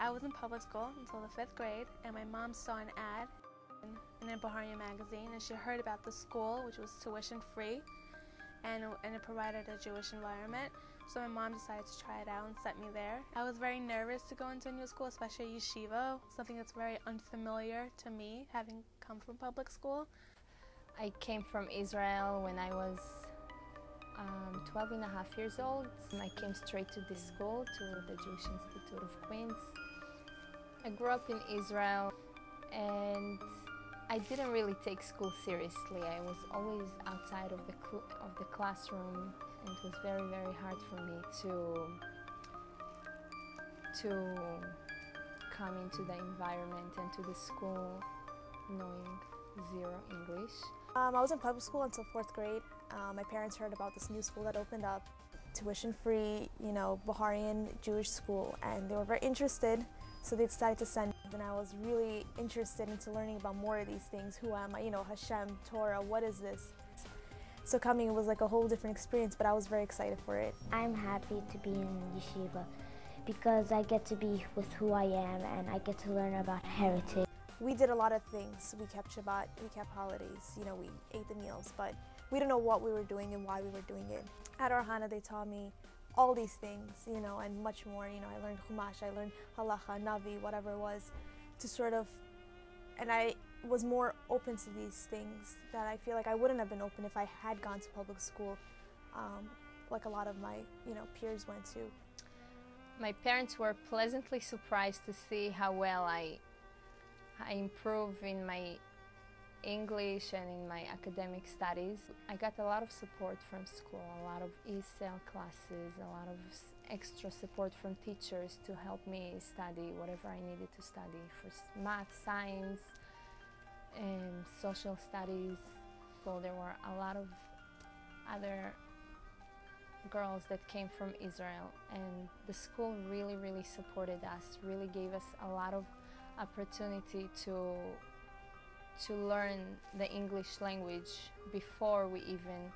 I was in public school until the 5th grade, and my mom saw an ad in a Baharian magazine, and she heard about the school, which was tuition free, and it provided a Jewish environment. So my mom decided to try it out and sent me there. I was very nervous to go into a new school, especially yeshiva, something that's very unfamiliar to me, having come from public school. I came from Israel when I was 12 and a half years old. I came straight to this school, to the Jewish Institute of Queens. I grew up in Israel, and I didn't really take school seriously. I was always outside of the classroom, and it was very, very hard for me to come into the environment and to the school knowing zero English. I was in public school until 4th grade. My parents heard about this new school that opened up, tuition-free, Baharian Jewish school, and they were very interested, so they decided to send me. And I was really interested into learning about more of these things. Who am I? Hashem, Torah, what is this? So coming was like a whole different experience, but I was very excited for it. I'm happy to be in yeshiva because I get to be with who I am and I get to learn about heritage. We did a lot of things. We kept Shabbat, we kept holidays, we ate the meals, but we didn't know what we were doing and why we were doing it. At Ohana, they taught me all these things, and much more. I learned Chumash, I learned Halacha, Navi, whatever it was, and I was more open to these things that I feel like I wouldn't have been open if I had gone to public school, like a lot of my, peers went to. My parents were pleasantly surprised to see how well I improve in my English and in my academic studies. I got a lot of support from school, a lot of ESL classes, a lot of extra support from teachers to help me study whatever I needed to study for math, science, and social studies. So there were a lot of other girls that came from Israel, and the school really, really supported us, really gave us a lot of opportunity to learn the English language before we even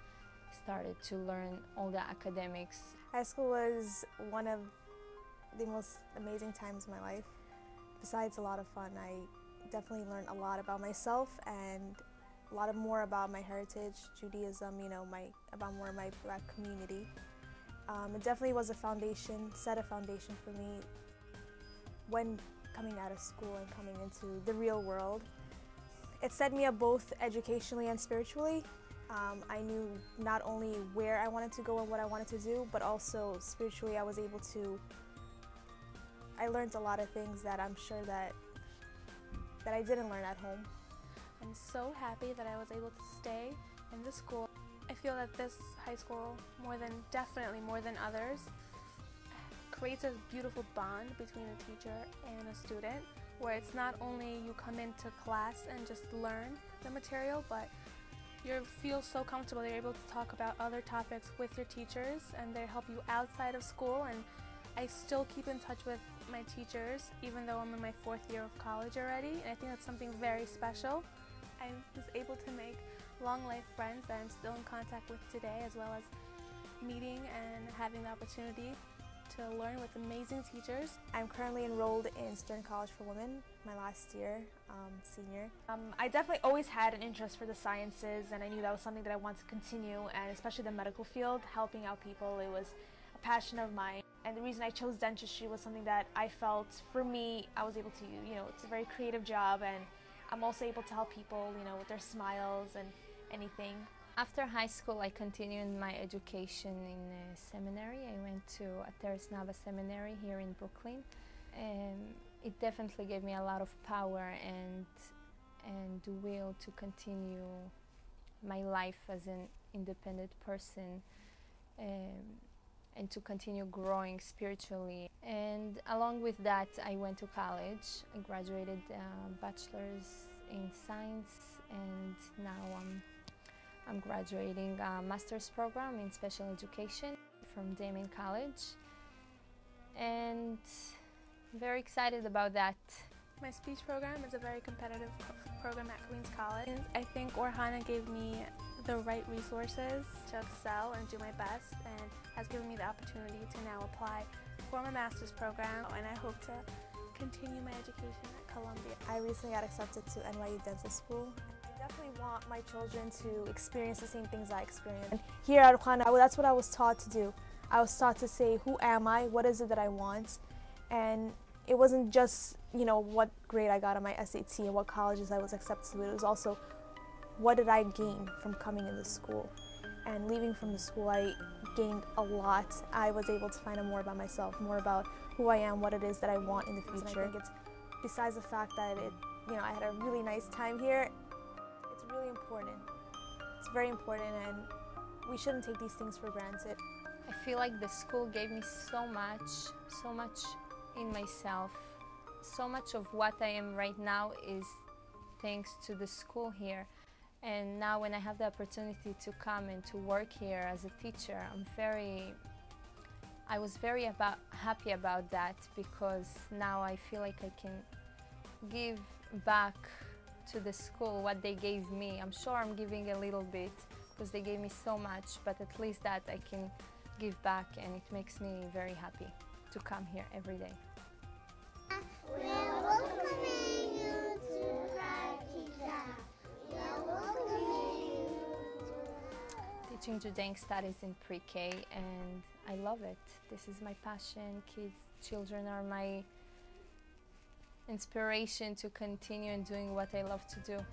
started to learn all the academics. High school was one of the most amazing times of my life. Besides a lot of fun, I definitely learned a lot about myself and a lot more about my heritage, Judaism, about more of my Black community. It definitely was set a foundation for me when coming out of school and coming into the real world. It set me up both educationally and spiritually. I knew not only where I wanted to go and what I wanted to do, but also spiritually I learned a lot of things that I'm sure that I didn't learn at home. I'm so happy that I was able to stay in this school. I feel that this high school, definitely more than others, creates a beautiful bond between a teacher and a student, where it's not only you come into class and just learn the material, but you feel so comfortable that you're able to talk about other topics with your teachers, and they help you outside of school. And I still keep in touch with my teachers, even though I'm in my 4th year of college already, and I think that's something very special. I was able to make long life friends that I'm still in contact with today, as well as meeting and having the opportunity to learn with amazing teachers. I'm currently enrolled in Stern College for Women, my last year, senior. I definitely always had an interest for the sciences, and I knew that was something that I wanted to continue, and especially the medical field, helping out people. It was a passion of mine, and the reason I chose dentistry was something that I felt, for me, I was able to, it's a very creative job, and I'm also able to help people, with their smiles and anything. After high school, I continued my education in a seminary. I went to Ateres Nava Seminary here in Brooklyn. It definitely gave me a lot of power and will to continue my life as an independent person, and to continue growing spiritually. And along with that, I went to college. I graduated bachelor's in science, and now I'm graduating a master's program in special education from Damien College, and very excited about that. My speech program is a very competitive program at Queens College. I think Ohana gave me the right resources to excel and do my best, and has given me the opportunity to now apply for my master's program, and I hope to continue my education at Columbia. I recently got accepted to NYU Dental School. I definitely want my children to experience the same things I experienced. And here at Alumni, that's what I was taught to do. I was taught to say, who am I? What is it that I want? And it wasn't just, what grade I got on my SAT and what colleges I was accepted to. It was also, what did I gain from coming into school? And leaving from the school, I gained a lot. I was able to find out more about myself, more about who I am, what it is that I want in the future. And I think it's, besides the fact that I had a really nice time here, it's really important. It's very important, and we shouldn't take these things for granted. I feel like the school gave me so much in myself. So much of what I am right now is thanks to the school here. And now when I have the opportunity to come and to work here as a teacher, I was very happy about that, because now I feel like I can give back to the school what they gave me. I'm sure I'm giving a little bit because they gave me so much, but at least that I can give back, and it makes me very happy to come here every day. We are welcoming you to Rakita. We are welcoming you. Teaching Judaic studies in pre-K, and I love it. This is my passion. Children are my inspiration to continue in doing what I love to do.